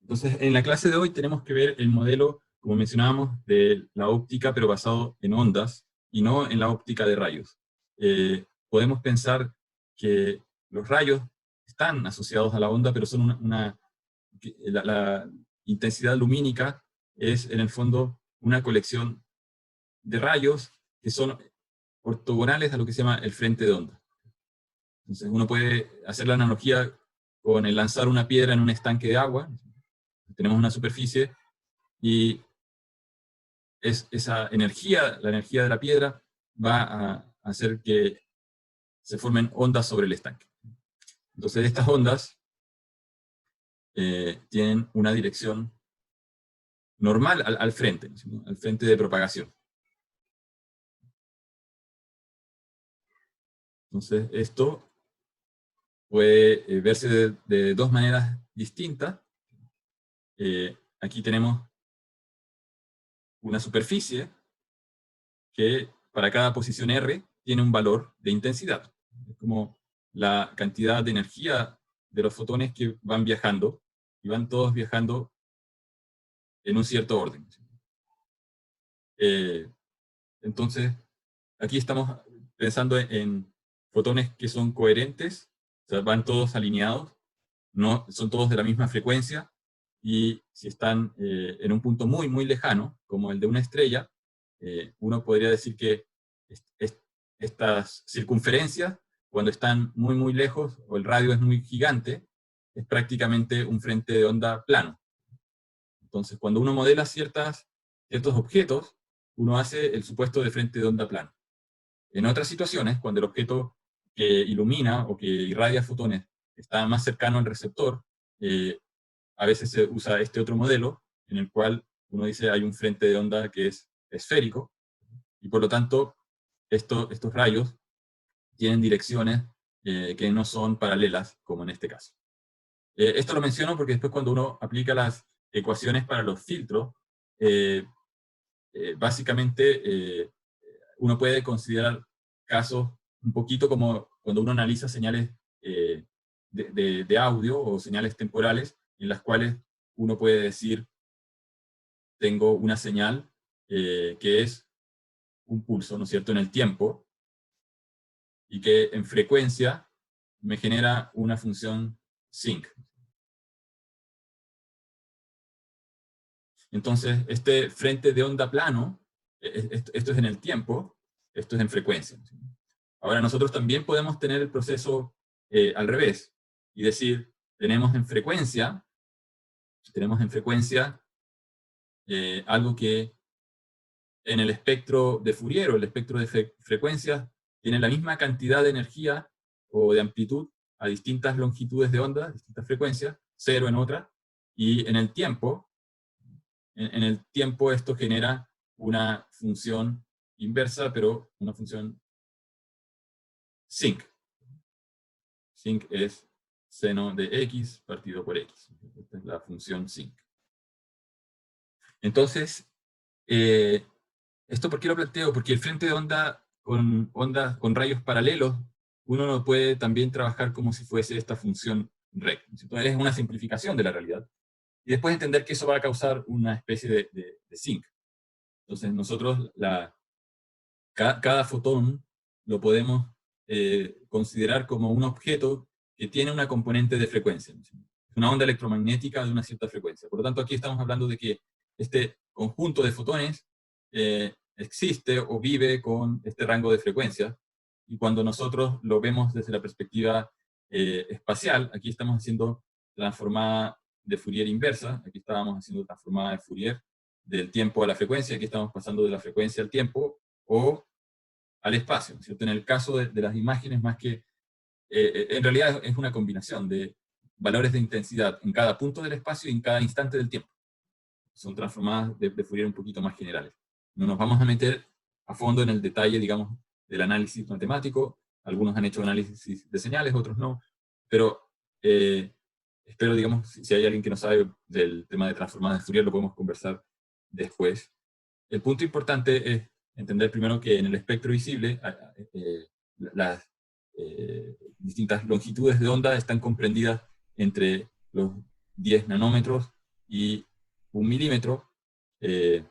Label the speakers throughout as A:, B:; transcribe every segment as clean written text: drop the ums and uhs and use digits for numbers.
A: Entonces, en la clase de hoy tenemos que ver el modelo, como mencionábamos, de la óptica, pero basado en ondas, y no en la óptica de rayos. Podemos pensar que los rayos están asociados a la onda, pero son la intensidad lumínica es, en el fondo, una colección de rayos que son ortogonales a lo que se llama el frente de onda. Entonces, uno puede hacer la analogía con el lanzar una piedra en un estanque de agua. Tenemos una superficie y esa energía, la energía de la piedra, va a hacer que se formen ondas sobre el estanque. Entonces estas ondas tienen una dirección normal al frente, ¿no? Al frente de propagación. Entonces esto puede verse de dos maneras distintas. Aquí tenemos una superficie que para cada posición R tiene un valor de intensidad. Es como la cantidad de energía de los fotones que van viajando, y van todos viajando en un cierto orden. Entonces, aquí estamos pensando en fotones que son coherentes, o sea, van todos alineados, no, son todos de la misma frecuencia, y si están en un punto muy, muy lejano, como el de una estrella, uno podría decir que estas circunferencias, cuando están muy, muy lejos, o el radio es muy gigante, es prácticamente un frente de onda plano. Entonces, cuando uno modela ciertos objetos, uno hace el supuesto de frente de onda plano. En otras situaciones, cuando el objeto que ilumina o que irradia fotones está más cercano al receptor, a veces se usa este otro modelo, en el cual uno dice hay un frente de onda que es esférico, y por lo tanto estos rayos tienen direcciones que no son paralelas, como en este caso. Esto lo menciono porque después cuando uno aplica las ecuaciones para los filtros, eh, básicamente uno puede considerar casos un poquito como cuando uno analiza señales de audio o señales temporales, en las cuales uno puede decir, tengo una señal que es un pulso, ¿no es cierto?, en el tiempo, y que en frecuencia me genera una función sinc. Entonces, este frente de onda plano, esto es en el tiempo, esto es en frecuencia. Ahora, nosotros también podemos tener el proceso al revés, y decir, tenemos en frecuencia algo que en el espectro de Fourier, o el espectro de frecuencias, tiene la misma cantidad de energía o de amplitud a distintas longitudes de onda, distintas frecuencias, cero en otra, y en el tiempo, en el tiempo esto genera una función inversa, pero una función sinc. Sinc es seno de x partido por x. Esta es la función sinc. Entonces, ¿esto por qué lo planteo? Porque el frente de onda con rayos paralelos, uno no puede también trabajar como si fuese esta función rec. Entonces, es una simplificación de la realidad. Y después entender que eso va a causar una especie de sinc. Entonces, nosotros cada fotón lo podemos considerar como un objeto que tiene una componente de frecuencia. Una onda electromagnética de una cierta frecuencia. Por lo tanto, aquí estamos hablando de que este conjunto de fotones existe o vive con este rango de frecuencia, y cuando nosotros lo vemos desde la perspectiva espacial, aquí estamos haciendo transformada de Fourier inversa, aquí estábamos haciendo transformada de Fourier del tiempo a la frecuencia, aquí estamos pasando de la frecuencia al tiempo, o al espacio, ¿cierto? En el caso de las imágenes, más que, en realidad es una combinación de valores de intensidad en cada punto del espacio y en cada instante del tiempo. Son transformadas de Fourier un poquito más generales. No nos vamos a meter a fondo en el detalle, digamos, del análisis matemático. Algunos han hecho análisis de señales, otros no. Pero espero, digamos, si hay alguien que no sabe del tema de transformadas de Fourier, lo podemos conversar después. El punto importante es entender primero que en el espectro visible las distintas longitudes de onda están comprendidas entre los 10 nanómetros y 1 milímetro, en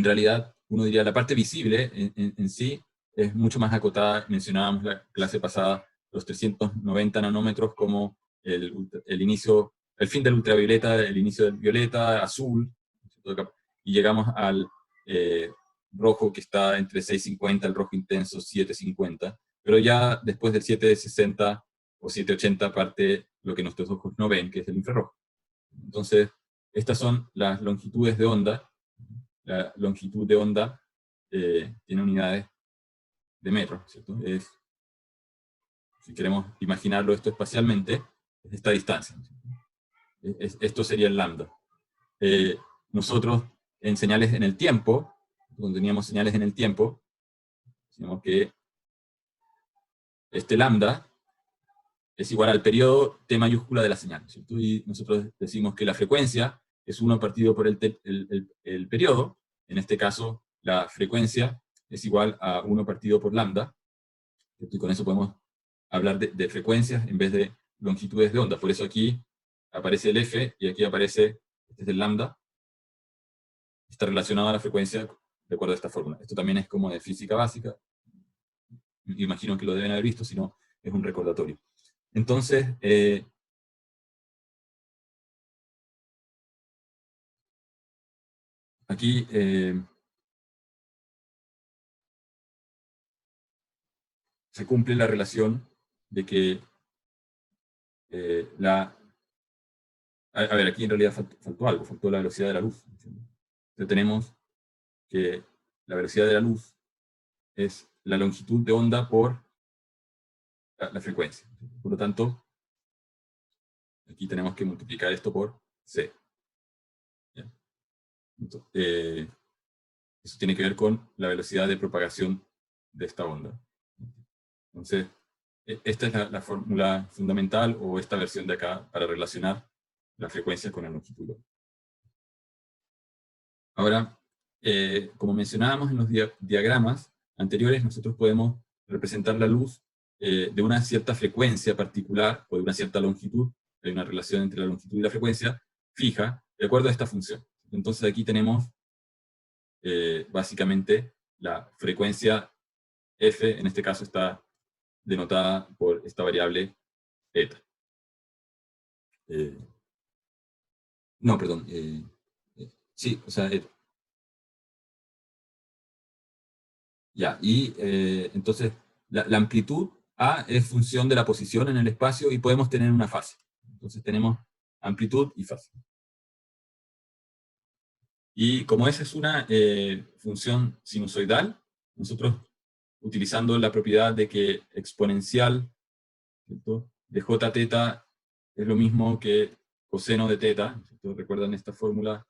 A: realidad, uno diría la parte visible en sí es mucho más acotada. Mencionábamos la clase pasada los 390 nanómetros como el inicio, el fin del ultravioleta, el inicio del violeta, azul, y llegamos al eh, rojo que está entre 650, el rojo intenso 750, pero ya después del 760 o 780 parte lo que nuestros ojos no ven, que es el infrarrojo. Entonces, estas son las longitudes de onda. La longitud de onda tiene unidades de metros, ¿cierto? Si queremos imaginarlo esto espacialmente, es esta distancia. Esto sería el lambda. Eh, Nosotros, en señales en el tiempo, cuando teníamos señales en el tiempo, decíamos que este lambda es igual al periodo t mayúscula de la señal, ¿cierto? Y nosotros decimos que la frecuencia es 1 partido por el periodo. En este caso, la frecuencia es igual a 1 partido por lambda, ¿cierto? Y con eso podemos hablar de frecuencias en vez de longitudes de onda. Por eso aquí aparece el f y aquí aparece, este es el lambda, está relacionado a la frecuencia de acuerdo a esta fórmula. Esto también es como de física básica, imagino que lo deben haber visto, si no, es un recordatorio. Entonces, aquí se cumple la relación de que a ver, aquí en realidad faltó algo, faltó la velocidad de la luz. Entonces tenemos que la velocidad de la luz es la longitud de onda por la frecuencia. Por lo tanto, aquí tenemos que multiplicar esto por c. Entonces, eso tiene que ver con la velocidad de propagación de esta onda. Entonces, esta es la fórmula fundamental, o esta versión de acá, para relacionar la frecuencia con la longitud. Ahora, como mencionábamos en los diagramas anteriores, nosotros podemos representar la luz de una cierta frecuencia particular o de una cierta longitud. Hay una relación entre la longitud y la frecuencia fija, de acuerdo a esta función. Entonces aquí tenemos básicamente la frecuencia f, en este caso está denotada por esta variable eta. No, perdón. Sí, o sea, eta. Ya, y entonces la amplitud A es función de la posición en el espacio y podemos tener una fase. Entonces tenemos amplitud y fase. Y como esa es una función sinusoidal, nosotros, utilizando la propiedad de que exponencial, ¿cierto?, de j teta es lo mismo que coseno de teta, ¿cierto? ¿Recuerdan esta fórmula?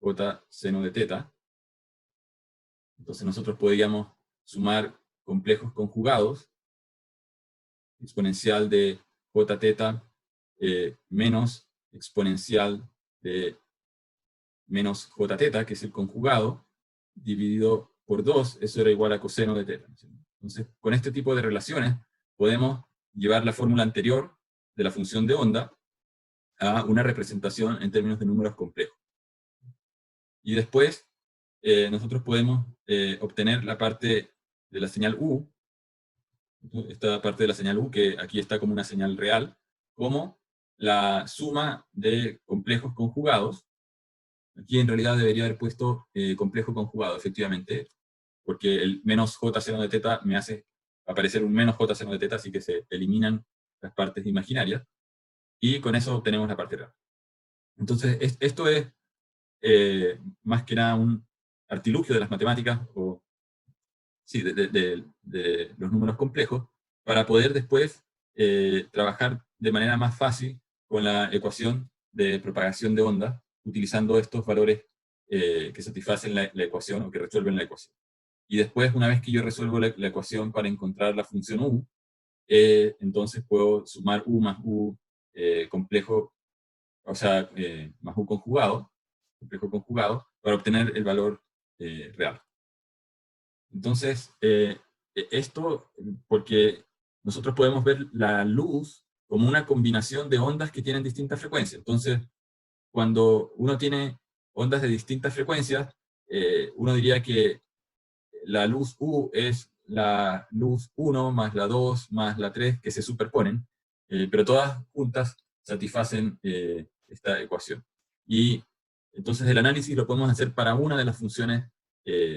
A: J seno de teta. Entonces nosotros podríamos sumar complejos conjugados, exponencial de j teta menos exponencial de menos j teta, que es el conjugado, dividido por 2, eso era igual a coseno de teta. Entonces, con este tipo de relaciones, podemos llevar la fórmula anterior de la función de onda a una representación en términos de números complejos. Y después, nosotros podemos obtener la parte de la señal U, esta parte de la señal U, que aquí está como una señal real, como la suma de complejos conjugados. Aquí en realidad debería haber puesto complejo conjugado, efectivamente, porque el menos j seno de teta me hace aparecer un menos j seno de teta, así que se eliminan las partes imaginarias, y con eso obtenemos la parte real. Entonces, esto es más que nada un artilugio de las matemáticas, o sí, de los números complejos, para poder después trabajar de manera más fácil con la ecuación de propagación de onda, utilizando estos valores que satisfacen la ecuación o que resuelven la ecuación. Y después, una vez que yo resuelvo la ecuación para encontrar la función u, entonces puedo sumar u más u complejo, o sea, más u conjugado, complejo conjugado, para obtener el valor real. Entonces, esto porque nosotros podemos ver la luz como una combinación de ondas que tienen distintas frecuencias. Entonces, cuando uno tiene ondas de distintas frecuencias, uno diría que la luz U es la luz 1 más la 2 más la 3 que se superponen, pero todas juntas satisfacen esta ecuación. Y entonces el análisis lo podemos hacer para una de las funciones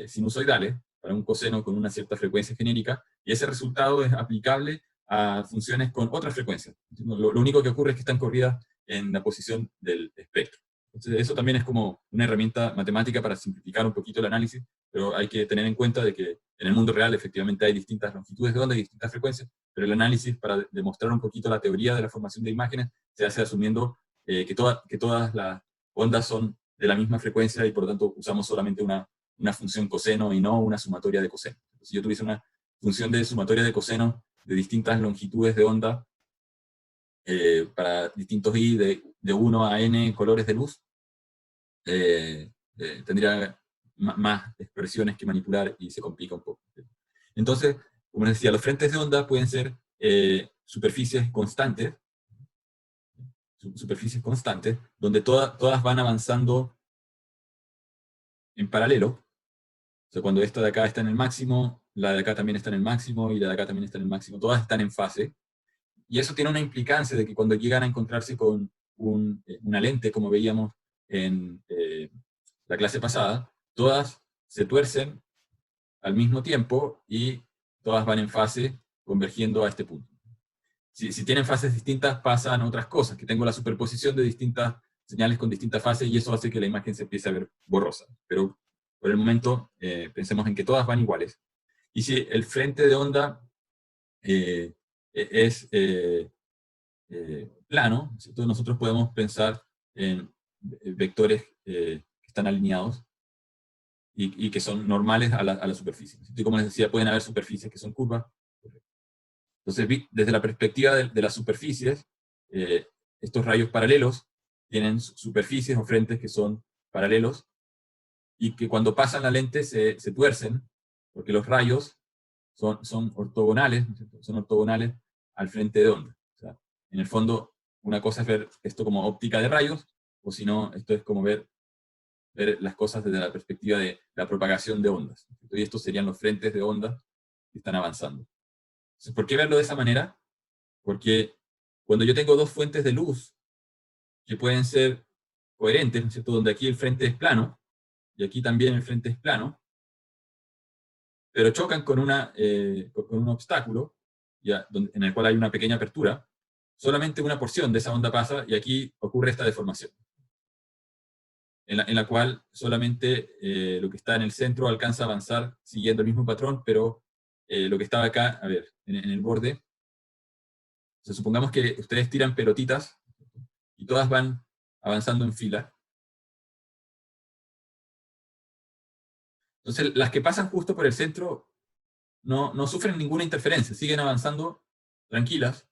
A: sinusoidales, para un coseno con una cierta frecuencia genérica, y ese resultado es aplicable a funciones con otra frecuencia. Lo único que ocurre es que están corridas en la posición del espectro. Entonces eso también es como una herramienta matemática para simplificar un poquito el análisis, pero hay que tener en cuenta de que en el mundo real efectivamente hay distintas longitudes de onda y distintas frecuencias, pero el análisis para demostrar un poquito la teoría de la formación de imágenes se hace asumiendo que todas las ondas son de la misma frecuencia y por lo tanto usamos solamente una función coseno y no una sumatoria de coseno. Si yo tuviese una función de sumatoria de coseno de distintas longitudes de onda para distintos i de 1 a n colores de luz, tendría más expresiones que manipular y se complica un poco. Entonces, como les decía, los frentes de onda pueden ser superficies constantes, donde todas van avanzando en paralelo. O sea, cuando esta de acá está en el máximo, la de acá también está en el máximo, y la de acá también está en el máximo, todas están en fase. Y eso tiene una implicancia de que cuando llegan a encontrarse con una lente, como veíamos en la clase pasada, todas se tuercen al mismo tiempo y todas van en fase convergiendo a este punto. Si tienen fases distintas, pasan otras cosas, que tengo la superposición de distintas señales con distintas fases y eso hace que la imagen se empiece a ver borrosa. Pero por el momento pensemos en que todas van iguales. Y si el frente de onda es plano, entonces nosotros podemos pensar en vectores que están alineados y que son normales a la superficie. Y como les decía, pueden haber superficies que son curvas. Entonces, desde la perspectiva de las superficies, estos rayos paralelos tienen superficies o frentes que son paralelos y que cuando pasan la lente se tuercen, porque los rayos son ortogonales, ¿no? Son ortogonales al frente de onda. O sea, en el fondo, una cosa es ver esto como óptica de rayos, o si no, esto es como ver las cosas desde la perspectiva de la propagación de ondas. Y estos serían los frentes de onda que están avanzando. Entonces, ¿por qué verlo de esa manera? Porque cuando yo tengo dos fuentes de luz que pueden ser coherentes, ¿no es cierto? Donde aquí el frente es plano, y aquí también el frente es plano, pero chocan con un obstáculo, en el cual hay una pequeña apertura, solamente una porción de esa onda pasa, y aquí ocurre esta deformación, en la cual solamente lo que está en el centro alcanza a avanzar siguiendo el mismo patrón, pero lo que estaba acá, a ver, en el borde, o sea, supongamos que ustedes tiran pelotitas, y todas van avanzando en fila. Entonces, las que pasan justo por el centro no sufren ninguna interferencia, siguen avanzando tranquilas.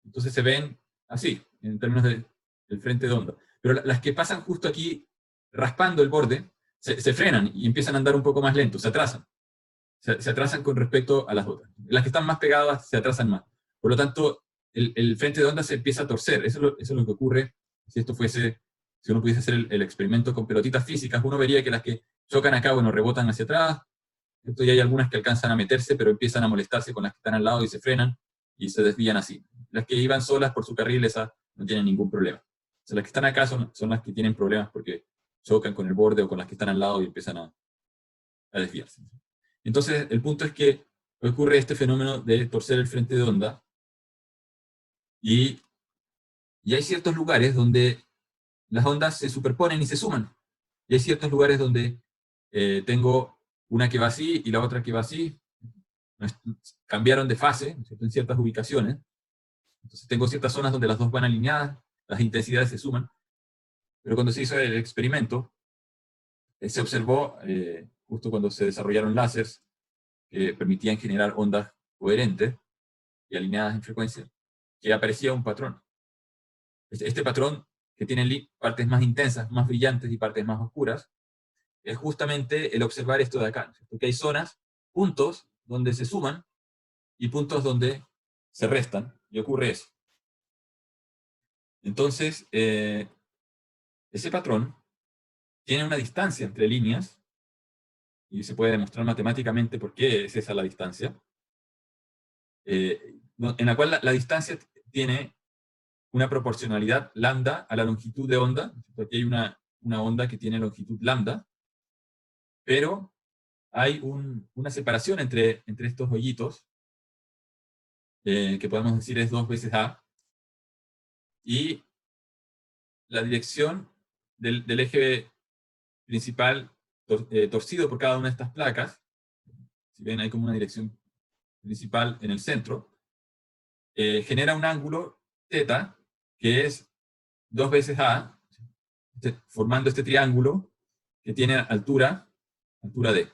A: Entonces se ven así, en términos del frente de onda. Pero las que pasan justo aquí, raspando el borde, se frenan y empiezan a andar un poco más lento, se atrasan. Se atrasan con respecto a las otras. Las que están más pegadas se atrasan más. Por lo tanto, el frente de onda se empieza a torcer. Eso es lo que ocurre si uno pudiese hacer el experimento con pelotitas físicas, uno vería que las que chocan acá, bueno, rebotan hacia atrás, y hay algunas que alcanzan a meterse, pero empiezan a molestarse con las que están al lado y se frenan y se desvían así. Las que iban solas por su carril, esas no tienen ningún problema. O sea, las que están acá son las que tienen problemas porque chocan con el borde o con las que están al lado y empiezan a desviarse. Entonces, el punto es que ocurre este fenómeno de torcer el frente de onda y hay ciertos lugares donde las ondas se superponen y se suman. Y hay ciertos lugares donde tengo una que va así y la otra que va así. Cambiaron de fase, ¿no? En ciertas ubicaciones. Entonces tengo ciertas zonas donde las dos van alineadas, las intensidades se suman. Pero cuando se hizo el experimento, se observó, justo cuando se desarrollaron láseres que permitían generar ondas coherentes y alineadas en frecuencia, que aparecía un patrón. Este patrón, que tiene partes más intensas, más brillantes y partes más oscuras, es justamente el observar esto de acá, ¿no? Porque hay zonas, puntos donde se suman y puntos donde se restan, y ocurre eso. Entonces, ese patrón tiene una distancia entre líneas, y se puede demostrar matemáticamente por qué es esa la distancia, en la cual la distancia tiene una proporcionalidad lambda a la longitud de onda. Aquí hay una onda que tiene longitud lambda, pero hay una separación entre estos hoyitos, que podemos decir es 2 veces A, y la dirección del eje principal torcido por cada una de estas placas. Si ven, hay como una dirección principal en el centro, genera un ángulo θ, que es 2 veces A, formando este triángulo que tiene altura D.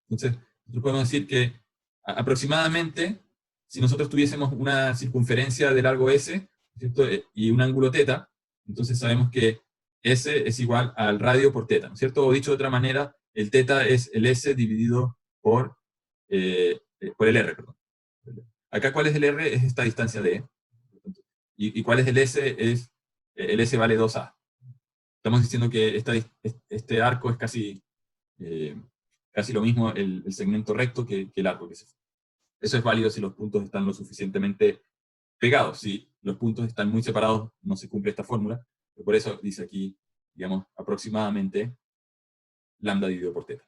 A: Entonces, nosotros podemos decir que aproximadamente, si nosotros tuviésemos una circunferencia de largo S, ¿cierto? Y un ángulo θ, entonces sabemos que S es igual al radio por θ, ¿no es cierto? O dicho de otra manera, el θ es el S dividido por el R, perdón. Acá, ¿cuál es el R? Es esta distancia D. ¿Y cuál es el S? El S vale 2A. Estamos diciendo que este arco es casi lo mismo, el segmento recto, que el arco. Eso es válido si los puntos están lo suficientemente pegados. Si los puntos están muy separados, no se cumple esta fórmula. Pero por eso dice aquí, digamos, aproximadamente lambda dividido por θ.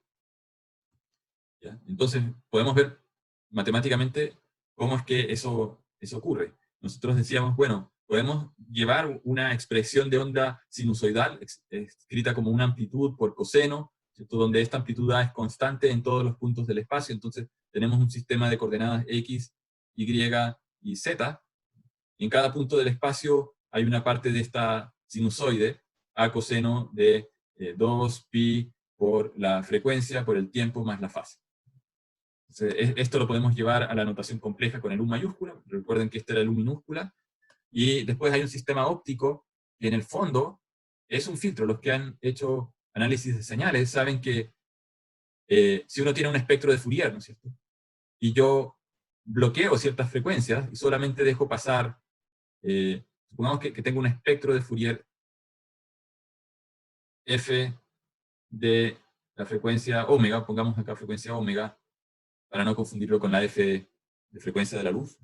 A: ¿Ya? Entonces, podemos ver matemáticamente cómo es que eso ocurre. Nosotros decíamos, bueno, podemos llevar una expresión de onda sinusoidal, escrita como una amplitud por coseno, ¿cierto? Donde esta amplitud A es constante en todos los puntos del espacio. Entonces, tenemos un sistema de coordenadas X, Y y Z, y en cada punto del espacio hay una parte de esta sinusoide, A coseno de 2pi por la frecuencia, por el tiempo, más la fase. Entonces, esto lo podemos llevar a la notación compleja con el U mayúscula. Recuerden que esta era el U minúscula. Y después hay un sistema óptico que en el fondo es un filtro. Los que han hecho análisis de señales saben que si uno tiene un espectro de Fourier, ¿no es cierto? Y yo bloqueo ciertas frecuencias y solamente dejo pasar, supongamos que tengo un espectro de Fourier f de la frecuencia omega, pongamos acá frecuencia omega, para no confundirlo con la f de frecuencia de la luz,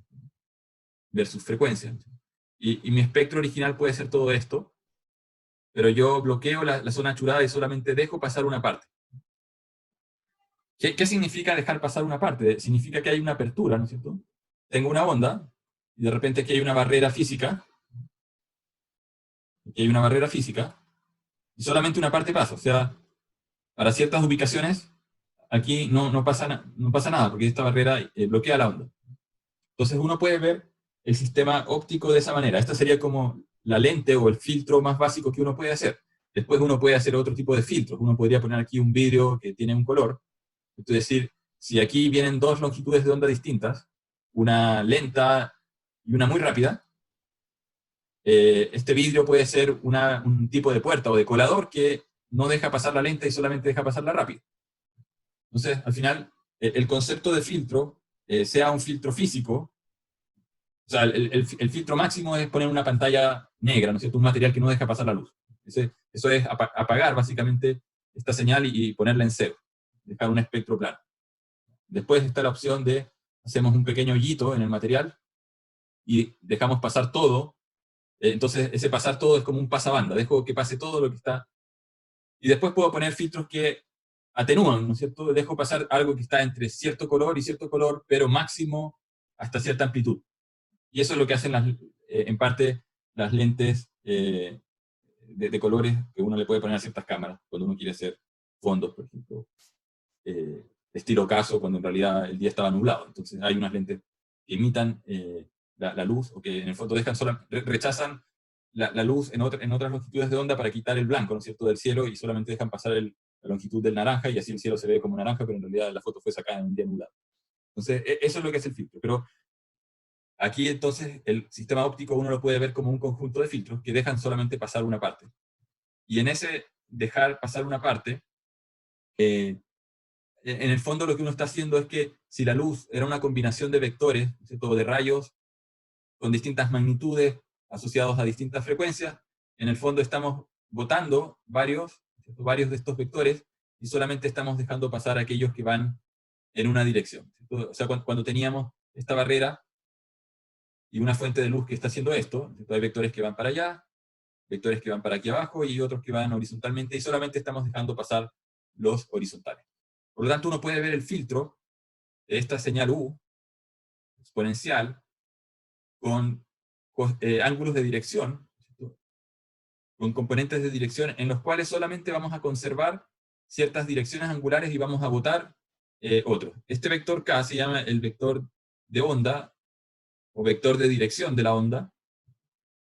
A: versus frecuencia. Y mi espectro original puede ser todo esto, pero yo bloqueo la zona achurada y solamente dejo pasar una parte. ¿Qué significa dejar pasar una parte? Significa que hay una apertura, ¿no es cierto? Tengo una onda, y de repente aquí hay una barrera física, aquí hay una barrera física, y solamente una parte pasa. O sea, para ciertas ubicaciones, aquí no pasa nada, porque esta barrera bloquea la onda. Entonces uno puede ver el sistema óptico de esa manera. Esta sería como la lente o el filtro más básico que uno puede hacer. Después uno puede hacer otro tipo de filtros. Uno podría poner aquí un vidrio que tiene un color. Es decir, si aquí vienen dos longitudes de onda distintas, una lenta y una muy rápida, este vidrio puede ser un tipo de puerta o de colador que no deja pasar la lenta y solamente deja pasar la rápida. Entonces, al final, el concepto de filtro, sea un filtro físico, o sea, el filtro máximo es poner una pantalla negra, ¿no es cierto? Un material que no deja pasar la luz. Eso es apagar básicamente esta señal y ponerla en cero, dejar un espectro plano. Después está la opción de hacemos un pequeño hoyito en el material y dejamos pasar todo. Entonces ese pasar todo es como un pasabanda, dejo que pase todo lo que está. Y después puedo poner filtros que atenúan, ¿no es cierto? Dejo pasar algo que está entre cierto color y cierto color, pero máximo hasta cierta amplitud. Y eso es lo que hacen en parte las lentes de colores que uno le puede poner a ciertas cámaras cuando uno quiere hacer fondos, por ejemplo, estilo caso, cuando en realidad el día estaba nublado. Entonces hay unas lentes que imitan la luz, o que en el fondo rechazan la luz en otras longitudes de onda para quitar el blanco, ¿no es cierto?, del cielo, y solamente dejan pasar la longitud del naranja, y así el cielo se ve como naranja, pero en realidad la foto fue sacada en un día nublado. Entonces, eso es lo que es el filtro. Pero aquí entonces el sistema óptico uno lo puede ver como un conjunto de filtros que dejan solamente pasar una parte. Y en ese dejar pasar una parte, en el fondo lo que uno está haciendo es que si la luz era una combinación de vectores, ¿cierto?, de rayos con distintas magnitudes asociados a distintas frecuencias, en el fondo estamos botando varios de estos vectores y solamente estamos dejando pasar aquellos que van en una dirección, ¿cierto? O sea, cuando teníamos esta barrera y una fuente de luz que está haciendo esto, ¿cierto? Hay vectores que van para allá, vectores que van para aquí abajo y otros que van horizontalmente, y solamente estamos dejando pasar los horizontales. Por lo tanto, uno puede ver el filtro de esta señal U exponencial con ángulos de dirección, ¿cierto? Con componentes de dirección en los cuales solamente vamos a conservar ciertas direcciones angulares y vamos a botar otros. Este vector K se llama el vector de onda o vector de dirección de la onda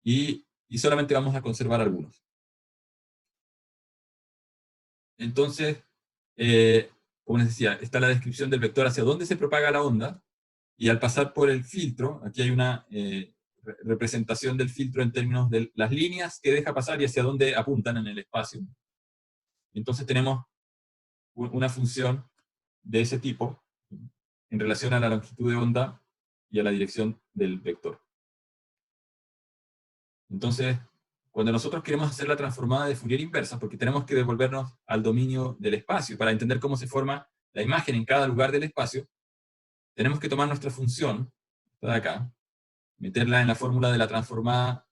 A: y solamente vamos a conservar algunos. Entonces, como les decía, está la descripción del vector hacia dónde se propaga la onda, y al pasar por el filtro, aquí hay una representación del filtro en términos de las líneas que deja pasar y hacia dónde apuntan en el espacio. Entonces tenemos una función de ese tipo en relación a la longitud de onda y a la dirección del vector. Entonces, cuando nosotros queremos hacer la transformada de Fourier inversa, porque tenemos que devolvernos al dominio del espacio para entender cómo se forma la imagen en cada lugar del espacio, tenemos que tomar nuestra función, esta de acá, meterla en la fórmula de la transformada,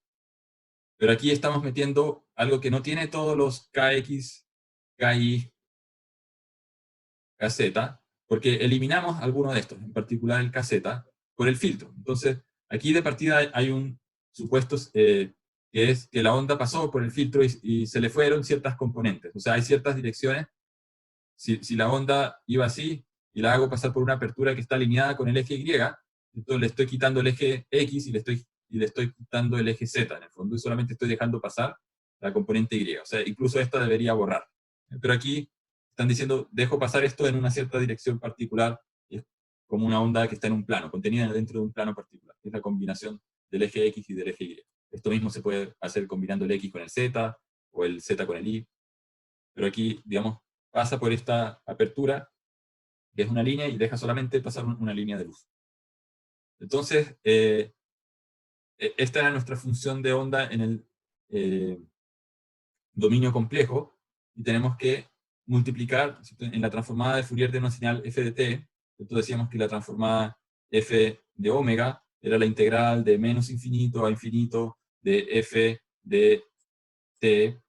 A: pero aquí estamos metiendo algo que no tiene todos los kx, ky, kz, porque eliminamos alguno de estos, en particular el kz, por el filtro. Entonces, aquí de partida hay un supuesto que es que la onda pasó por el filtro y se le fueron ciertas componentes. O sea, hay ciertas direcciones. Si la onda iba así y la hago pasar por una apertura que está alineada con el eje Y, entonces le estoy quitando el eje X y le estoy quitando el eje Z en el fondo, y solamente estoy dejando pasar la componente Y. O sea, incluso esta debería borrar. Pero aquí están diciendo, dejo pasar esto en una cierta dirección particular, y es como una onda que está en un plano, contenida dentro de un plano particular. Es la combinación del eje X y del eje Y. Esto mismo se puede hacer combinando el X con el Z, o el Z con el Y. Pero aquí, digamos, pasa por esta apertura, que es una línea, y deja solamente pasar una línea de luz. Entonces, esta era nuestra función de onda en el dominio complejo, y tenemos que multiplicar, ¿cierto? En la transformada de Fourier de una señal f de t. Entonces decíamos que la transformada f de omega era la integral de menos infinito a infinito de f de t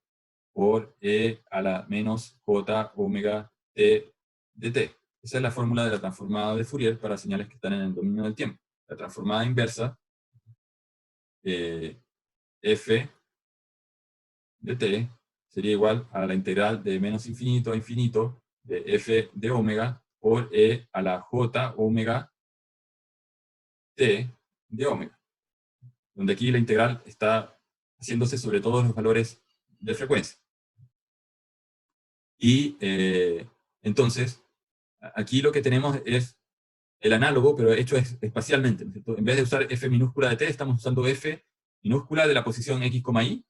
A: por e a la menos j omega t de t. Esa es la fórmula de la transformada de Fourier para señales que están en el dominio del tiempo. La transformada inversa, f de t sería igual a la integral de menos infinito a infinito de f de omega por e a la j omega t de omega. Donde aquí la integral está haciéndose sobre todos los valores de frecuencia. Y entonces, aquí lo que tenemos es el análogo, pero hecho espacialmente, ¿no es cierto? En vez de usar f minúscula de t, estamos usando f minúscula de la posición x, y,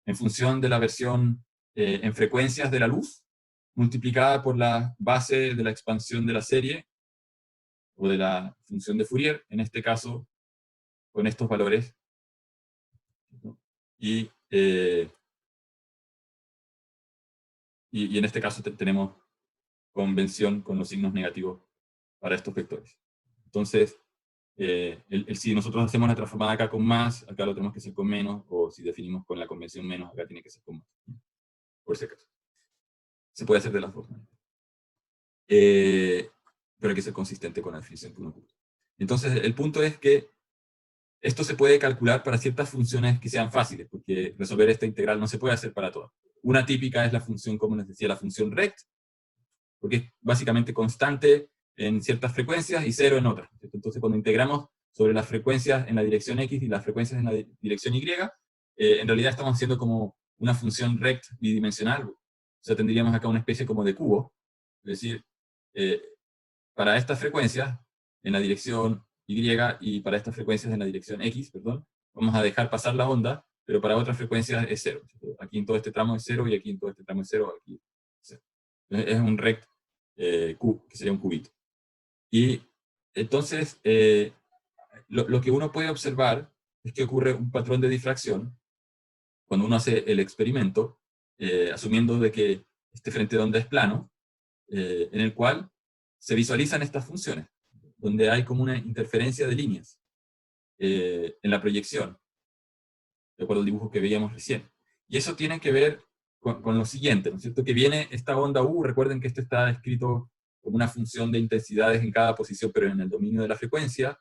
A: en función de la versión en frecuencias de la luz, multiplicada por la base de la expansión de la serie, o de la función de Fourier, en este caso, con estos valores. ¿No? Y en este caso tenemos convención con los signos negativos para estos vectores. Entonces, si nosotros hacemos la transformada acá con más, acá lo tenemos que hacer con menos, o si definimos con la convención menos, acá tiene que ser con más. Por si acaso. Se puede hacer de las dos maneras. Pero hay que ser consistente con la definición que uno ocupa. Entonces, el punto es que esto se puede calcular para ciertas funciones que sean fáciles, porque resolver esta integral no se puede hacer para todas. Una típica es la función, como les decía, la función rect, porque es básicamente constante en ciertas frecuencias y cero en otras. Entonces, cuando integramos sobre las frecuencias en la dirección X y las frecuencias en la dirección Y, en realidad estamos haciendo como una función rect bidimensional. O sea, tendríamos acá una especie como de cubo. Es decir, para estas frecuencias en la dirección Y y para estas frecuencias en la dirección X, perdón, vamos a dejar pasar la onda, pero para otras frecuencias es cero. Aquí en todo este tramo es cero y aquí en todo este tramo es cero. Aquí es cero. Entonces, es un rect que sería un cubito. Y entonces, lo que uno puede observar es que ocurre un patrón de difracción cuando uno hace el experimento, asumiendo de que este frente de onda es plano, en el cual se visualizan estas funciones, donde hay como una interferencia de líneas en la proyección, de acuerdo al dibujo que veíamos recién. Y eso tiene que ver con lo siguiente, ¿no es cierto? Que viene esta onda U, recuerden que esto está escrito como una función de intensidades en cada posición, pero en el dominio de la frecuencia,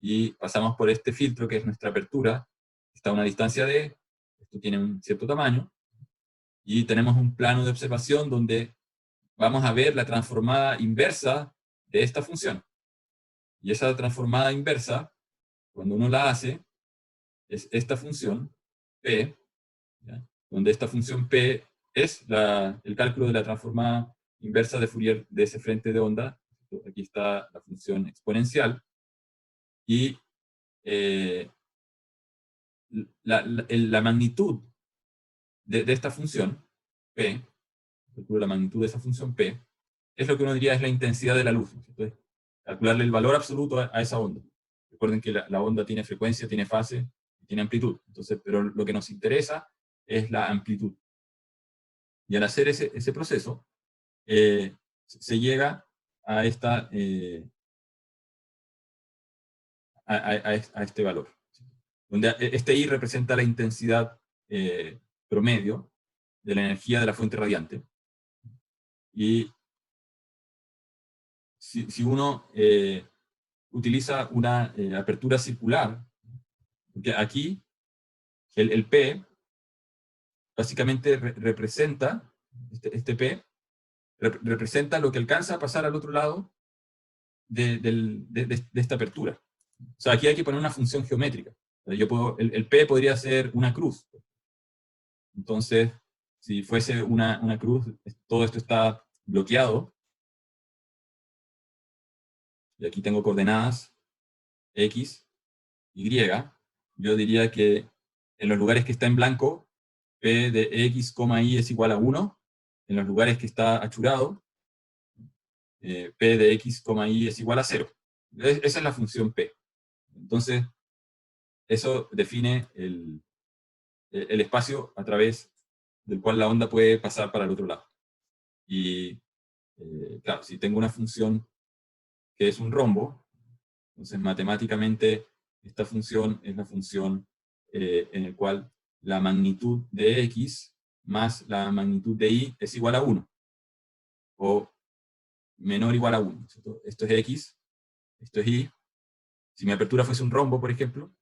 A: y pasamos por este filtro que es nuestra apertura, está a una distancia de, esto tiene un cierto tamaño, y tenemos un plano de observación donde vamos a ver la transformada inversa de esta función. Y esa transformada inversa, cuando uno la hace, es esta función P, ¿ya? Donde esta función P es el cálculo de la transformada inversa de Fourier de ese frente de onda. Aquí está la función exponencial. Y la magnitud de esta función P, la magnitud de esa función P, es lo que uno diría es la intensidad de la luz. Entonces, calcularle el valor absoluto a esa onda. Recuerden que la onda tiene frecuencia, tiene fase, tiene amplitud. Entonces, pero lo que nos interesa es la amplitud. Y al hacer ese proceso, se llega a, a este valor, donde este I representa la intensidad promedio de la energía de la fuente radiante. Y si uno utiliza una apertura circular, porque aquí el P básicamente representa, este P, representa lo que alcanza a pasar al otro lado de esta apertura. O sea, aquí hay que poner una función geométrica. El P podría ser una cruz. Entonces, si fuese una cruz, todo esto está bloqueado. Y aquí tengo coordenadas X, Y. Yo diría que en los lugares que está en blanco, P de X, Y es igual a 1. En los lugares que está achurado, P de X, Y es igual a 0. Esa es la función P. Entonces, eso define el espacio a través del cual la onda puede pasar para el otro lado. Y, claro, si tengo una función que es un rombo, entonces matemáticamente esta función es la función en la cual la magnitud de X más la magnitud de Y es igual a 1, o menor o igual a 1. ¿Cierto? Esto es X, esto es Y. Si mi apertura fuese un rombo, por ejemplo,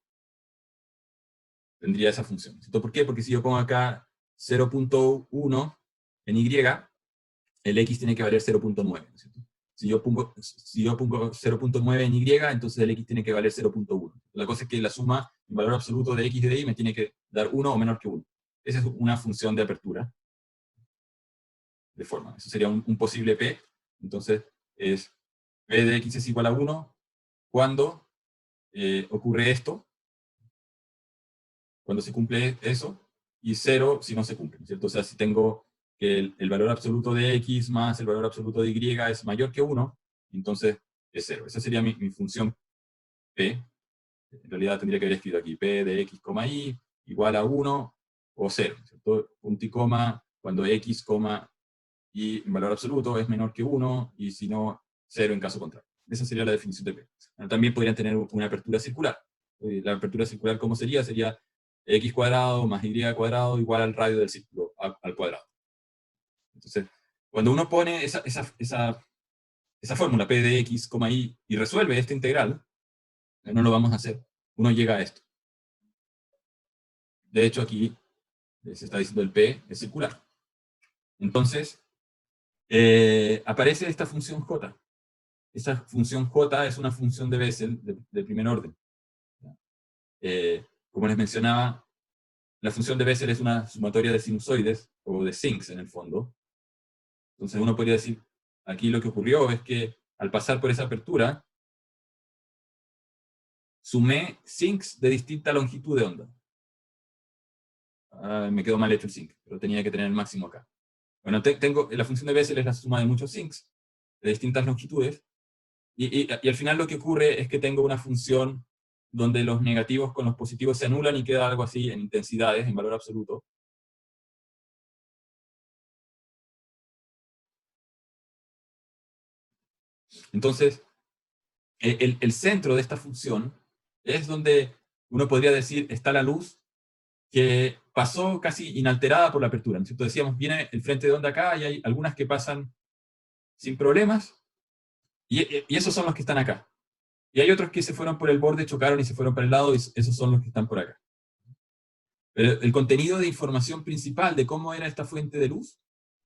A: tendría esa función. ¿Cierto? ¿Por qué? Porque si yo pongo acá 0.1 en Y, el X tiene que valer 0.9. ¿Cierto? Si yo pongo 0.9 en Y, entonces el X tiene que valer 0.1. La cosa es que la suma en valor absoluto de X y de Y me tiene que dar 1 o menor que 1. Esa es una función de apertura. De forma. Eso sería un posible P. Entonces, es P de X es igual a 1 cuando ocurre esto, cuando se cumple eso, y 0 si no se cumple, ¿cierto? O sea, si tengo que el valor absoluto de X más el valor absoluto de Y es mayor que 1, entonces es 0. Esa sería mi función P. En realidad tendría que haber escrito aquí P de X, Y igual a 1 o 0, ¿cierto? Punto y coma, cuando X, y en valor absoluto es menor que 1, y si no, 0 en caso contrario. Esa sería la definición de P. También podrían tener una apertura circular. La apertura circular, ¿cómo sería? Sería x cuadrado más y cuadrado igual al radio del círculo al cuadrado. Entonces, cuando uno pone esa fórmula P de X, y resuelve esta integral, no lo vamos a hacer, uno llega a esto. De hecho, aquí se está diciendo el P es circular. Entonces, aparece esta función J. Esa función J es una función de Bessel de primer orden. Como les mencionaba, la función de Bessel es una sumatoria de sinusoides, o de sincs en el fondo. Entonces uno podría decir, aquí lo que ocurrió es que al pasar por esa apertura, sumé sincs de distinta longitud de onda. Me quedó mal hecho el sinc, pero tenía que tener el máximo acá. Bueno, tengo, la función de Bessel es la suma de muchos sincs de distintas longitudes, y al final lo que ocurre es que tengo una función donde los negativos con los positivos se anulan y queda algo así en intensidades, en valor absoluto. Entonces, el centro de esta función es donde uno podría decir está la luz que pasó casi inalterada por la apertura, ¿no es cierto? Decíamos, viene el frente de onda acá y hay algunas que pasan sin problemas, y esos son los que están acá. Y hay otros que se fueron por el borde, chocaron y se fueron para el lado, y esos son los que están por acá. Pero el contenido de información principal de cómo era esta fuente de luz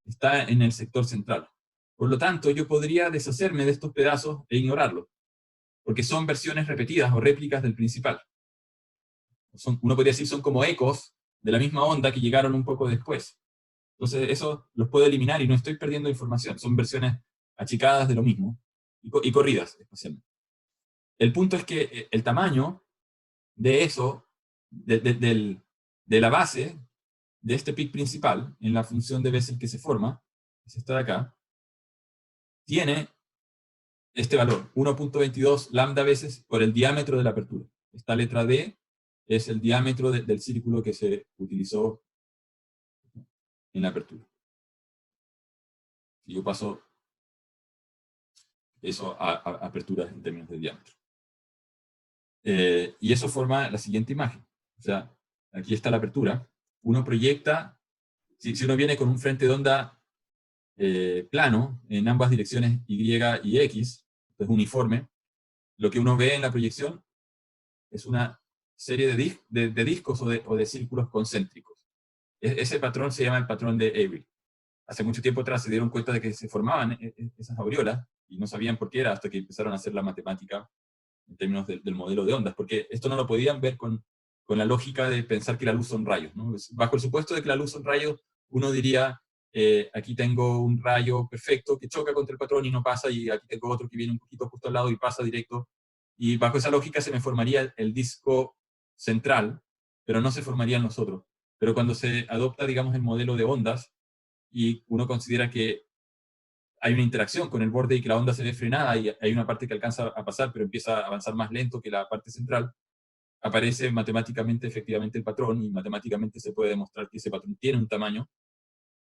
A: está en el sector central. Por lo tanto, yo podría deshacerme de estos pedazos e ignorarlos, porque son versiones repetidas o réplicas del principal. Uno podría decir son como ecos de la misma onda que llegaron un poco después. Entonces, eso los puedo eliminar y no estoy perdiendo información. Son versiones achicadas de lo mismo y corridas especialmente. El punto es que el tamaño de eso, de la base de este pic principal, en la función de Bessel que se forma, que es esta de acá, tiene este valor, 1.22 lambda veces por el diámetro de la apertura. Esta letra D es el diámetro del círculo que se utilizó en la apertura. Y yo paso eso a aperturas en términos de diámetro. Y eso forma la siguiente imagen. O sea, aquí está la apertura. Uno proyecta, si uno viene con un frente de onda plano en ambas direcciones Y y X, es uniforme, lo que uno ve en la proyección es una serie de discos o de círculos concéntricos. Ese patrón se llama el patrón de Avery. Hace mucho tiempo atrás se dieron cuenta de que se formaban esas aureolas y no sabían por qué era hasta que empezaron a hacer la matemática en términos del modelo de ondas, porque esto no lo podían ver con la lógica de pensar que la luz son rayos, ¿no? Bajo el supuesto de que la luz son rayos, uno diría, aquí tengo un rayo perfecto que choca contra el patrón y no pasa, y aquí tengo otro que viene un poquito justo al lado y pasa directo, y bajo esa lógica se me formaría el disco central, pero no se formarían los otros. Pero cuando se adopta, digamos, el modelo de ondas, y uno considera que hay una interacción con el borde y que la onda se ve frenada y hay una parte que alcanza a pasar pero empieza a avanzar más lento que la parte central, aparece matemáticamente efectivamente el patrón y matemáticamente se puede demostrar que ese patrón tiene un tamaño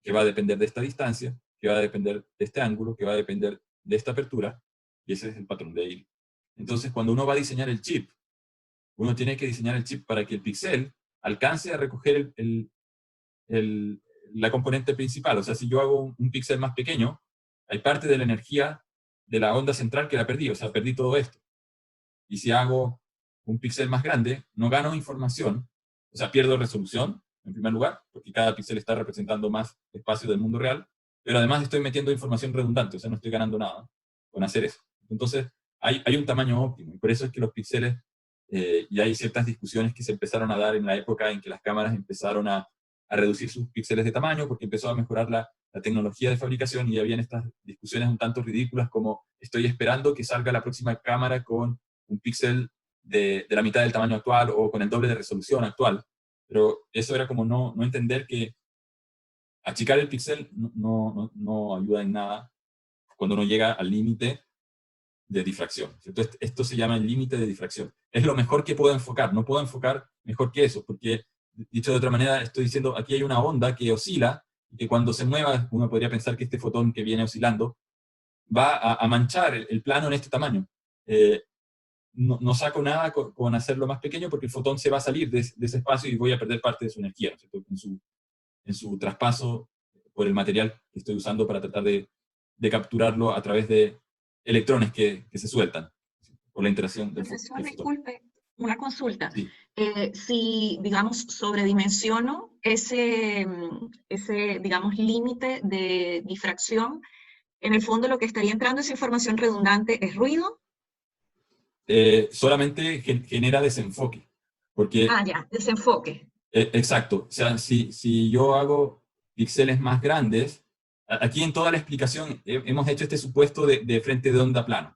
A: que va a depender de esta distancia, que va a depender de este ángulo, que va a depender de esta apertura, y ese es el patrón de Avery. Entonces, cuando uno va a diseñar el chip, uno tiene que diseñar el chip para que el píxel alcance a recoger la componente principal. O sea, si yo hago un píxel más pequeño, hay parte de la energía de la onda central que la perdí, o sea, perdí todo esto. Y si hago un píxel más grande, no gano información, o sea, pierdo resolución, en primer lugar, porque cada píxel está representando más espacio del mundo real, pero además estoy metiendo información redundante, o sea, no estoy ganando nada con hacer eso. Entonces, hay un tamaño óptimo, y por eso es que los píxeles, y hay ciertas discusiones que se empezaron a dar en la época en que las cámaras empezaron a reducir sus píxeles de tamaño, porque empezó a mejorar la tecnología de fabricación, y habían estas discusiones un tanto ridículas como estoy esperando que salga la próxima cámara con un píxel de la mitad del tamaño actual o con el doble de resolución actual. Pero eso era como no entender que achicar el píxel no ayuda en nada cuando uno llega al límite de difracción. Entonces, esto se llama el límite de difracción. Es lo mejor que puedo enfocar. No puedo enfocar mejor que eso, porque, dicho de otra manera, estoy diciendo, aquí hay una onda que oscila, y que cuando se mueva, uno podría pensar que este fotón que viene oscilando va a manchar el plano en este tamaño. No saco nada con hacerlo más pequeño porque el fotón se va a salir de ese espacio y voy a perder parte de su energía, ¿no? En su traspaso por el material que estoy usando para tratar de capturarlo a través de electrones que se sueltan por la interacción
B: Profesor,
A: del fotón.
B: disculpe, una consulta.
A: Sí.
B: Si, digamos, sobredimensiono ese, digamos, límite de difracción, en el fondo lo que estaría entrando es información redundante, ¿es ruido?
A: Solamente genera desenfoque. Porque,
B: Ya, desenfoque.
A: exacto, o sea, si yo hago píxeles más grandes, aquí en toda la explicación hemos hecho este supuesto de frente de onda plano.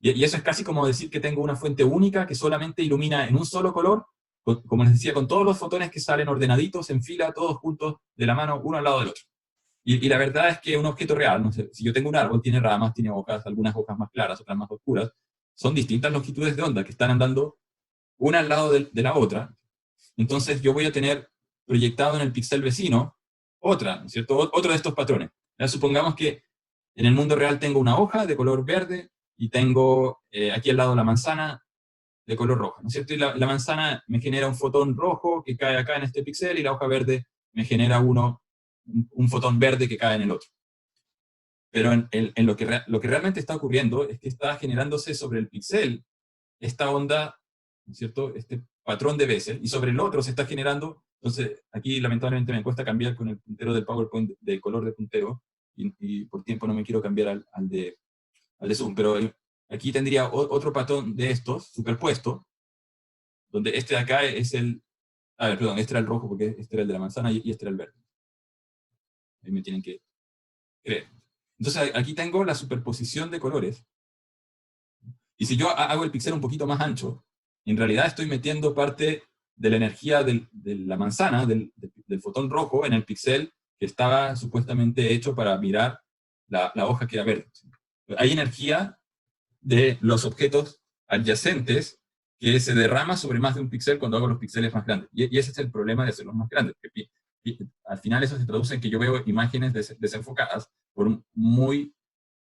A: Y eso es casi como decir que tengo una fuente única que solamente ilumina en un solo color, como les decía, con todos los fotones que salen ordenaditos en fila, todos juntos de la mano, uno al lado del otro. Y la verdad es que un objeto real, no sé, si yo tengo un árbol, tiene ramas, tiene hojas, algunas hojas más claras, otras más oscuras, son distintas longitudes de onda que están andando una al lado de la otra. Entonces yo voy a tener proyectado en el píxel vecino otra, ¿no es cierto? Otro de estos patrones. Ya supongamos que en el mundo real tengo una hoja de color verde y tengo aquí al lado la manzana de color rojo, ¿no es cierto? Y la manzana me genera un fotón rojo que cae acá en este píxel, y la hoja verde me genera un fotón verde que cae en el otro. Pero en lo que realmente está ocurriendo es que está generándose sobre el píxel esta onda, ¿no es cierto?, este patrón de Bessel, y sobre el otro se está generando. Entonces, aquí lamentablemente me cuesta cambiar con el puntero del PowerPoint de color de puntero, y por tiempo no me quiero cambiar al de Zoom, pero aquí tendría otro patrón de estos, superpuesto, donde este de acá es a ver, perdón, este era el rojo porque este era el de la manzana y este era el verde. Ahí me tienen que creer. Entonces, aquí tengo la superposición de colores, y si yo hago el píxel un poquito más ancho, en realidad estoy metiendo parte de la energía de la manzana, del fotón rojo, en el píxel que estaba supuestamente hecho para mirar la hoja que era verde. Hay energía de los objetos adyacentes que se derrama sobre más de un píxel cuando hago los píxeles más grandes. Y ese es el problema de hacerlos más grandes. Y al final eso se traduce en que yo veo imágenes desenfocadas por muy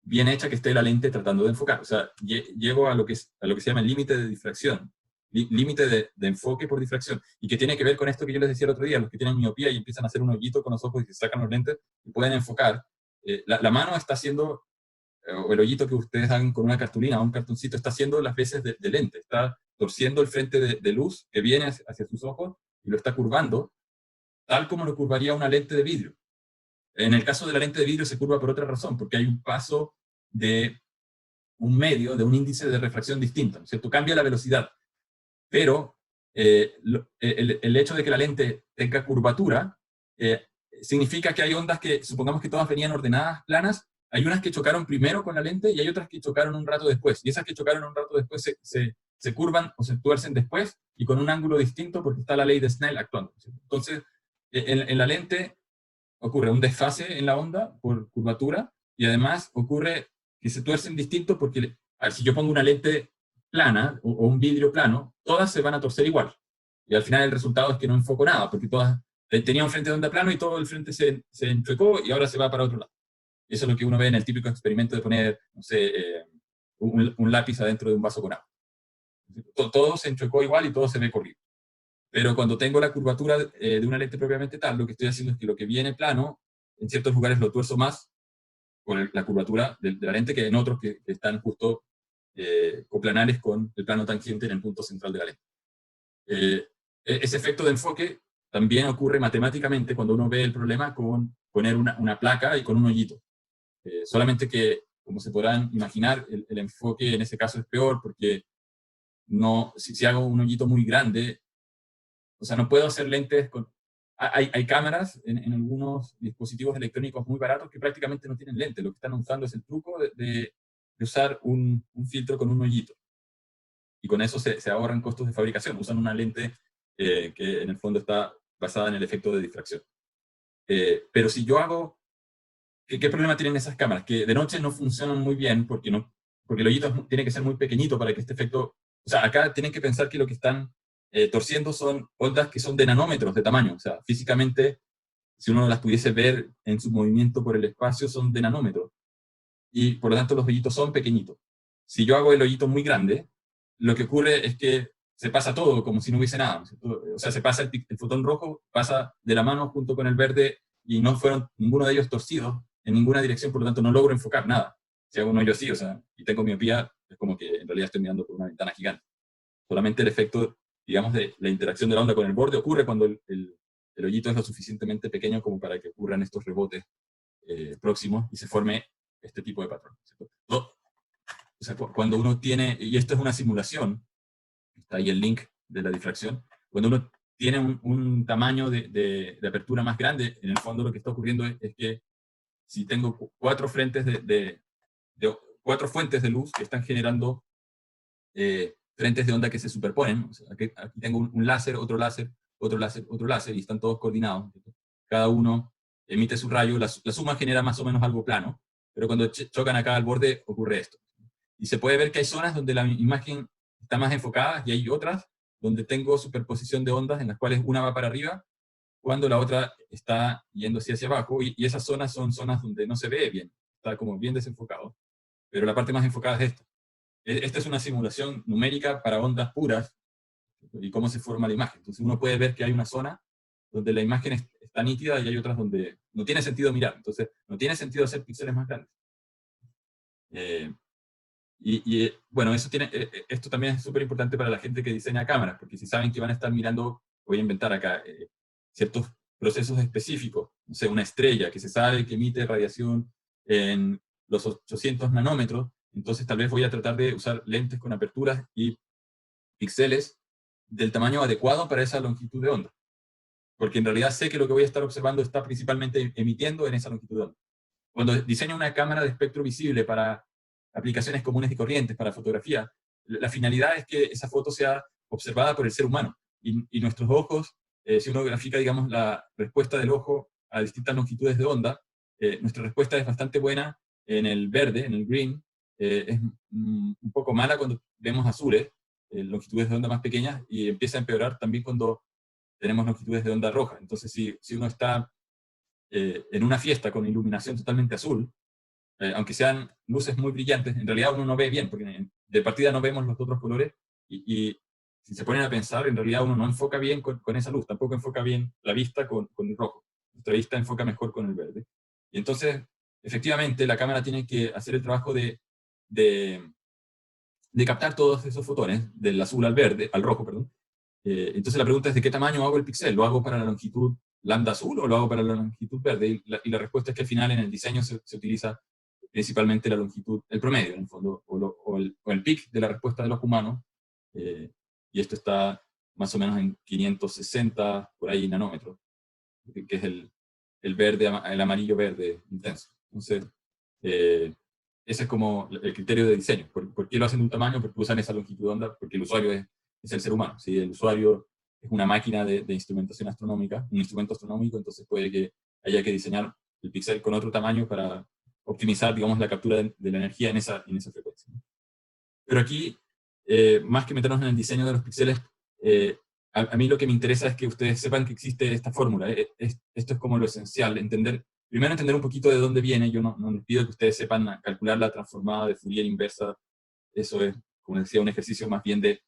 A: bien hecha que esté la lente tratando de enfocar. O sea, llego a lo que se llama el límite de difracción, límite de enfoque por difracción, y que tiene que ver con esto que yo les decía el otro día: los que tienen miopía y empiezan a hacer un hoyito con los ojos y se sacan los lentes y pueden enfocar. La mano está haciendo, o el hoyito que ustedes hagan con una cartulina o un cartoncito, está haciendo las veces de lente, está torciendo el frente de luz que viene hacia sus ojos y lo está curvando, tal como lo curvaría una lente de vidrio. En el caso de la lente de vidrio se curva por otra razón, porque hay un paso de un medio, de un índice de refracción distinto, ¿no es cierto? Cambia la velocidad, pero el hecho de que la lente tenga curvatura significa que hay ondas que, supongamos que todas venían ordenadas, planas, hay unas que chocaron primero con la lente y hay otras que chocaron un rato después, y esas que chocaron un rato después se curvan o se tuercen después y con un ángulo distinto, porque está la ley de Snell actuando, ¿no es cierto? Entonces, en la lente ocurre un desfase en la onda por curvatura, y además ocurre que se tuercen distinto porque, a ver, si yo pongo una lente plana o un vidrio plano, todas se van a torcer igual. Y al final el resultado es que no enfoco nada, porque todas tenían un frente de onda plano y todo el frente se enchuecó y ahora se va para otro lado. Y eso es lo que uno ve en el típico experimento de poner, no sé, un lápiz adentro de un vaso con agua. Todo se enchuecó igual y todo se ve corrido. Pero cuando tengo la curvatura de una lente propiamente tal, lo que estoy haciendo es que lo que viene plano, en ciertos lugares lo tuerzo más con la curvatura de la lente que en otros que están justo coplanares con el plano tangente en el punto central de la lente. Ese efecto de enfoque también ocurre matemáticamente cuando uno ve el problema con poner una placa y con un hoyito. Solamente que, como se podrán imaginar, el enfoque en ese caso es peor, porque si hago un hoyito muy grande, o sea, no puedo hacer lentes con... Hay cámaras en algunos dispositivos electrónicos muy baratos que prácticamente no tienen lente. Lo que están usando es el truco de usar un filtro con un hoyito. Y con eso se ahorran costos de fabricación. Usan una lente que en el fondo está basada en el efecto de difracción. Pero si yo hago... ¿Qué problema tienen esas cámaras? Que de noche no funcionan muy bien porque el hoyito tiene que ser muy pequeñito para que este efecto... O sea, acá tienen que pensar que lo que están torciendo son ondas que son de nanómetros de tamaño. O sea, físicamente, si uno las pudiese ver en su movimiento por el espacio, son de nanómetros. Y por lo tanto los hoyitos son pequeñitos. Si yo hago el hoyito muy grande, lo que ocurre es que se pasa todo como si no hubiese nada, ¿no? O sea, se pasa el fotón rojo, pasa de la mano junto con el verde, y no fueron ninguno de ellos torcidos en ninguna dirección, por lo tanto no logro enfocar nada. Si hago un hoyo así, o sea, y tengo miopía, es como que en realidad estoy mirando por una ventana gigante. Solamente el efecto, digamos, de la interacción de la onda con el borde ocurre cuando el hoyito es lo suficientemente pequeño como para que ocurran estos rebotes próximos y se forme este tipo de patrón, ¿cierto? O sea, cuando uno tiene, y esto es una simulación, está ahí el link de la difracción, cuando uno tiene un tamaño de apertura más grande, en el fondo lo que está ocurriendo es que si tengo cuatro fuentes de luz que están generando frentes de onda que se superponen, o sea, aquí tengo un láser, otro láser, otro láser, otro láser, y están todos coordinados. Cada uno emite su rayo, la suma genera más o menos algo plano, pero cuando chocan acá al borde ocurre esto. Y se puede ver que hay zonas donde la imagen está más enfocada y hay otras donde tengo superposición de ondas en las cuales una va para arriba cuando la otra está yendo hacia abajo, y esas zonas son zonas donde no se ve bien, está como bien desenfocado. pero la parte más enfocada es esta. Esta es una simulación numérica para ondas puras y cómo se forma la imagen. Entonces uno puede ver que hay una zona donde la imagen está nítida y hay otras donde no tiene sentido mirar. Entonces no tiene sentido hacer píxeles más grandes. Bueno, esto también es súper importante para la gente que diseña cámaras, porque si saben que van a estar mirando, voy a inventar acá, ciertos procesos específicos, no sé, una estrella que se sabe que emite radiación en los 800 nanómetros, entonces tal vez voy a tratar de usar lentes con aperturas y píxeles del tamaño adecuado para esa longitud de onda, porque en realidad sé que lo que voy a estar observando está principalmente emitiendo en esa longitud de onda. Cuando diseño una cámara de espectro visible para aplicaciones comunes y corrientes, para fotografía, la finalidad es que esa foto sea observada por el ser humano. Y nuestros ojos, si uno grafica, digamos, la respuesta del ojo a distintas longitudes de onda, nuestra respuesta es bastante buena en el verde, en el green, es un poco mala cuando vemos azules, longitudes de onda más pequeñas, y empieza a empeorar también cuando tenemos longitudes de onda roja. Entonces, si uno está en una fiesta con iluminación totalmente azul, aunque sean luces muy brillantes, en realidad uno no ve bien, porque de partida no vemos los otros colores, y si se ponen a pensar, en realidad uno no enfoca bien con esa luz, tampoco enfoca bien la vista con el rojo. Nuestra vista enfoca mejor con el verde. Y entonces, efectivamente, la cámara tiene que hacer el trabajo de, de captar todos esos fotones, del azul al verde, al rojo, perdón. Entonces la pregunta es: ¿de qué tamaño hago el píxel? ¿Lo hago para la longitud lambda azul o lo hago para la longitud verde? Y la respuesta es que al final en el diseño se utiliza principalmente la longitud, el promedio en el fondo, o el peak de la respuesta de los humanos, y esto está más o menos en 560 por ahí nanómetros, que es el verde, el amarillo verde intenso. Entonces, ese es como el criterio de diseño. ¿Por qué lo hacen de un tamaño? Porque usan esa longitud de onda, porque el usuario es el ser humano. Si el usuario es una máquina de instrumentación astronómica, un instrumento astronómico, entonces puede que haya que diseñar el píxel con otro tamaño para optimizar, digamos, la captura de la energía en esa frecuencia. Pero aquí, más que meternos en el diseño de los píxeles, a mí lo que me interesa es que ustedes sepan que existe esta fórmula. Esto es como lo esencial, primero entender un poquito de dónde viene. Yo no les pido que ustedes sepan calcular la transformada de Fourier inversa. Eso es, como decía, un ejercicio más bien de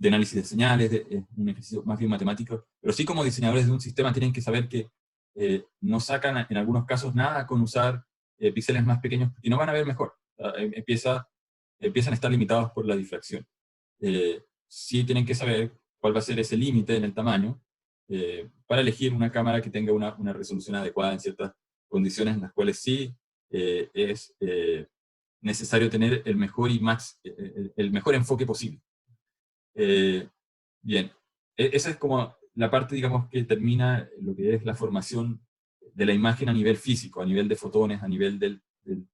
A: análisis de señales, es un ejercicio más bien matemático. Pero sí, como diseñadores de un sistema tienen que saber que no sacan en algunos casos nada con usar píxeles más pequeños, porque no van a ver mejor. Empiezan a estar limitados por la difracción. Sí tienen que saber cuál va a ser ese límite en el tamaño para elegir una cámara que tenga una resolución adecuada en ciertas condiciones en las cuales sí es necesario tener el mejor el mejor enfoque posible. Bien, esa es como la parte, digamos, que termina lo que es la formación de la imagen a nivel físico, a nivel de fotones, a nivel del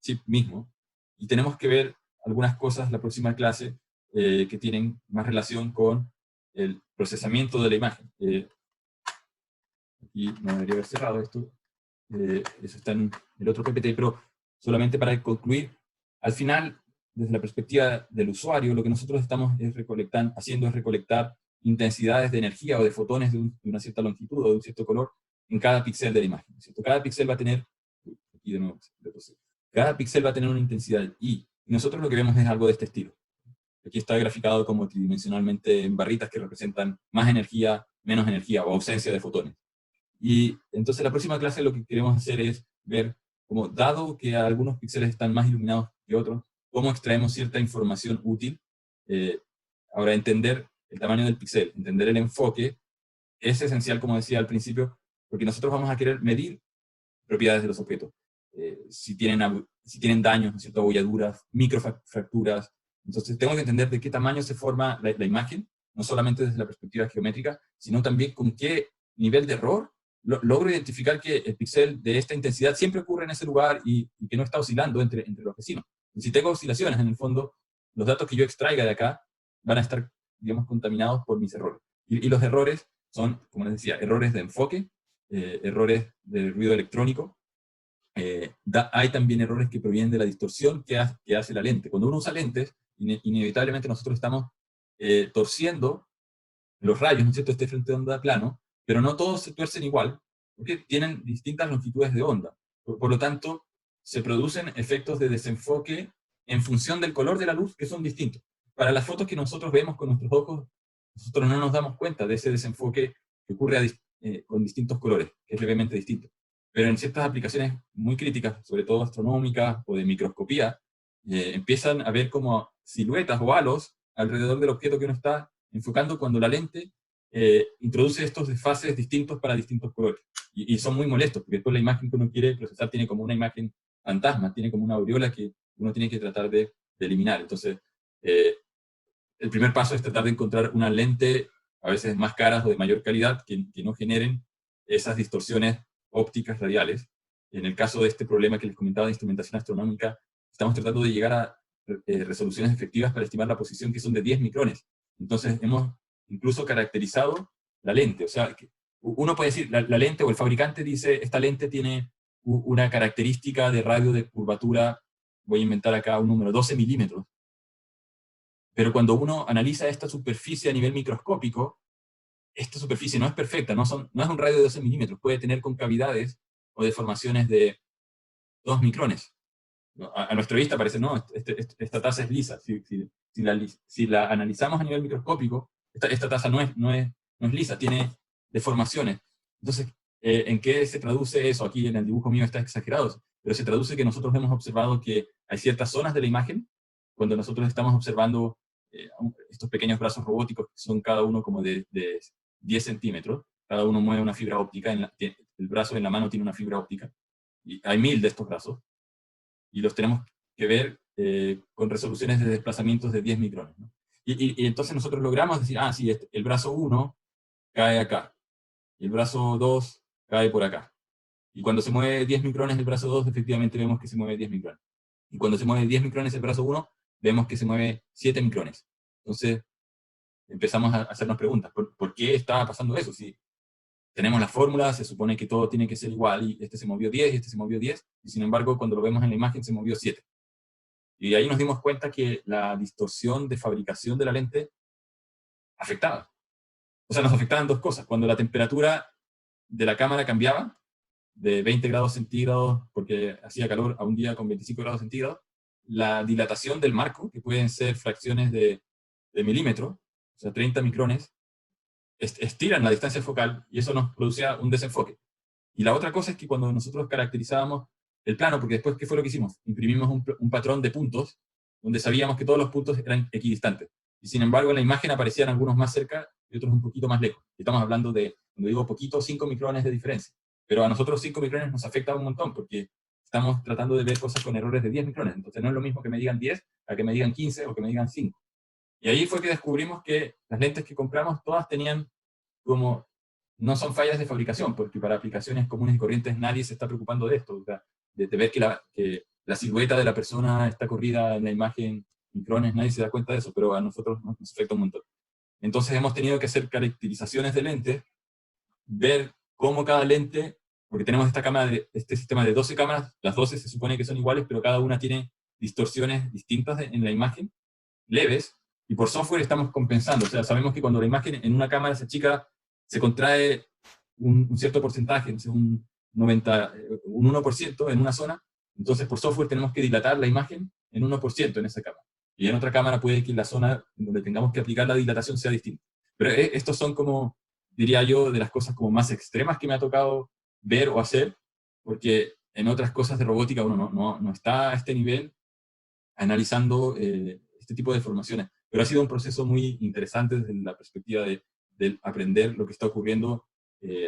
A: chip mismo. Y tenemos que ver algunas cosas la próxima clase que tienen más relación con el procesamiento de la imagen. Aquí no debería haber cerrado esto. Eso está en el otro PPT, pero solamente para concluir, al final, desde la perspectiva del usuario, lo que nosotros estamos haciendo es recolectar intensidades de energía o de fotones de una cierta longitud o de un cierto color en cada píxel de la imagen, ¿cierto? Cada píxel va a tener, aquí de nuevo, cada píxel va a tener una intensidad, y nosotros lo que vemos es algo de este estilo. Aquí está graficado como tridimensionalmente en barritas que representan más energía, menos energía o ausencia de fotones. Y entonces la próxima clase lo que queremos hacer es ver cómo, dado que algunos píxeles están más iluminados que otros, cómo extraemos cierta información útil. Ahora, entender el tamaño del píxel, entender el enfoque, es esencial, como decía al principio, porque nosotros vamos a querer medir propiedades de los objetos. Si tienen daños, ¿no es cierto?, abolladuras, microfracturas. Entonces tengo que entender de qué tamaño se forma la imagen, no solamente desde la perspectiva geométrica, sino también con qué nivel de error logro identificar que el píxel de esta intensidad siempre ocurre en ese lugar y que no está oscilando entre los vecinos. Y si tengo oscilaciones, en el fondo, los datos que yo extraiga de acá van a estar, digamos, contaminados por mis errores. Y los errores son, como les decía, errores de enfoque, errores de ruido electrónico. Hay también errores que provienen de la distorsión que hace la lente. Cuando uno usa lentes, inevitablemente nosotros estamos torciendo los rayos, ¿no es cierto?, este frente de onda plano, pero no todos se tuercen igual, porque tienen distintas longitudes de onda. Por lo tanto, se producen efectos de desenfoque en función del color de la luz que son distintos. Para las fotos que nosotros vemos con nuestros ojos, nosotros no nos damos cuenta de ese desenfoque que ocurre con distintos colores, que es levemente distinto. Pero en ciertas aplicaciones muy críticas, sobre todo astronómicas o de microscopía, empiezan a ver como siluetas o halos alrededor del objeto que uno está enfocando cuando la lente introduce estos desfases distintos para distintos colores. Y son muy molestos, porque después la imagen que uno quiere procesar tiene como una imagen fantasma, tiene como una aureola que uno tiene que tratar de eliminar. Entonces, el primer paso es tratar de encontrar una lente, a veces más caras o de mayor calidad, que no generen esas distorsiones ópticas radiales. En el caso de este problema que les comentaba de instrumentación astronómica, estamos tratando de llegar a resoluciones efectivas para estimar la posición que son de 10 micrones. Entonces, hemos incluso caracterizado la lente. O sea, uno puede decir, la lente o el fabricante dice, esta lente tiene una característica de radio de curvatura, voy a inventar acá un número, 12 milímetros. Pero cuando uno analiza esta superficie a nivel microscópico, esta superficie no es perfecta, no es un radio de 12 milímetros, puede tener concavidades o deformaciones de 2 micrones. A nuestra vista parece, no, esta taza es lisa. Si la analizamos a nivel microscópico, esta taza no es lisa, tiene deformaciones. Entonces, ¿en qué se traduce eso? Aquí en el dibujo mío está exagerado, pero se traduce que nosotros hemos observado que hay ciertas zonas de la imagen, cuando nosotros estamos observando estos pequeños brazos robóticos, que son cada uno como de 10 centímetros, cada uno mueve una fibra óptica, el brazo en la mano tiene una fibra óptica, y hay 1000 de estos brazos, y los tenemos que ver con resoluciones de desplazamientos de 10 micrones, ¿no? Y entonces nosotros logramos decir, sí, el brazo 1 cae acá, y el brazo 2 cae por acá. Y cuando se mueve 10 micrones el brazo 2, efectivamente vemos que se mueve 10 micrones. Y cuando se mueve 10 micrones el brazo 1, vemos que se mueve 7 micrones. Entonces empezamos a hacernos preguntas, ¿por qué está pasando eso? Si tenemos la fórmula, se supone que todo tiene que ser igual, y este se movió 10, y este se movió 10, y sin embargo, cuando lo vemos en la imagen, se movió 7. Y ahí nos dimos cuenta que la distorsión de fabricación de la lente afectaba. O sea, nos afectaban dos cosas. Cuando la temperatura de la cámara cambiaba, de 20 grados centígrados, porque hacía calor, a un día con 25 grados centígrados, la dilatación del marco, que pueden ser fracciones de milímetro, o sea, 30 micrones, estiran la distancia focal, y eso nos producía un desenfoque. Y la otra cosa es que cuando nosotros caracterizábamos el plano, porque después, ¿qué fue lo que hicimos? Imprimimos un patrón de puntos, donde sabíamos que todos los puntos eran equidistantes. Y sin embargo, en la imagen aparecían algunos más cerca y otros un poquito más lejos. Estamos hablando de, cuando digo poquito, 5 micrones de diferencia. Pero a nosotros 5 micrones nos afecta un montón, porque estamos tratando de ver cosas con errores de 10 micrones. Entonces no es lo mismo que me digan 10 a que me digan 15 o que me digan 5. Y ahí fue que descubrimos que las lentes que compramos todas tenían como, no son fallas de fabricación, porque para aplicaciones comunes y corrientes nadie se está preocupando de esto, o sea, de ver que la silueta de la persona está corrida en la imagen micrones, nadie se da cuenta de eso, pero a nosotros nos afecta un montón. Entonces hemos tenido que hacer caracterizaciones de lentes, ver cómo cada lente, porque tenemos este sistema de 12 cámaras, las 12 se supone que son iguales, pero cada una tiene distorsiones distintas en la imagen, leves, y por software estamos compensando. O sea, sabemos que cuando la imagen en una cámara se achica, se contrae un cierto porcentaje, un 1% en una zona, entonces por software tenemos que dilatar la imagen en 1% en esa cámara. Y en otra cámara puede que la zona donde tengamos que aplicar la dilatación sea distinta. Pero estos son como, diría yo, de las cosas como más extremas que me ha tocado ver o hacer, porque en otras cosas de robótica uno no está a este nivel analizando este tipo de formaciones. Pero ha sido un proceso muy interesante desde la perspectiva de aprender lo que está ocurriendo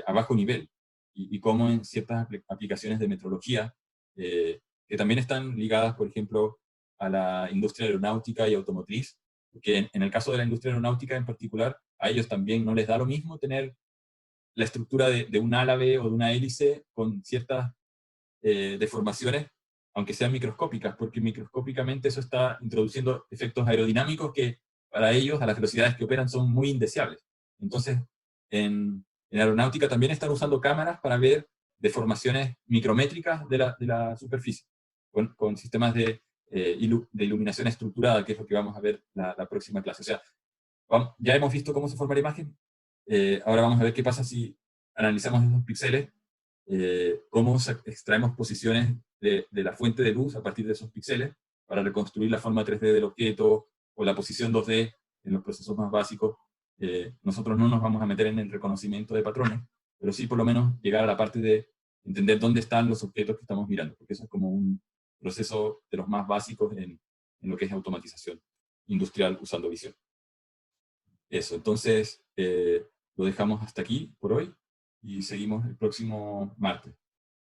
A: a bajo nivel y cómo en ciertas aplicaciones de metrología, que también están ligadas, por ejemplo, a la industria aeronáutica y automotriz, que en el caso de la industria aeronáutica en particular, a ellos también no les da lo mismo tener la estructura de un álave o de una hélice con ciertas deformaciones, aunque sean microscópicas, porque microscópicamente eso está introduciendo efectos aerodinámicos que para ellos, a las velocidades que operan, son muy indeseables. Entonces, en aeronáutica también están usando cámaras para ver deformaciones micrométricas de la superficie, con sistemas de iluminación estructurada, que es lo que vamos a ver la próxima clase. O sea, ya hemos visto cómo se forma la imagen, ahora vamos a ver qué pasa si analizamos esos píxeles, cómo extraemos posiciones de la fuente de luz a partir de esos píxeles para reconstruir la forma 3D del objeto o la posición 2D en los procesos más básicos. Nosotros no nos vamos a meter en el reconocimiento de patrones, pero sí por lo menos llegar a la parte de entender dónde están los objetos que estamos mirando, porque eso es como un proceso de los más básicos en lo que es automatización industrial usando visión. Eso, entonces lo dejamos hasta aquí por hoy y seguimos el próximo martes.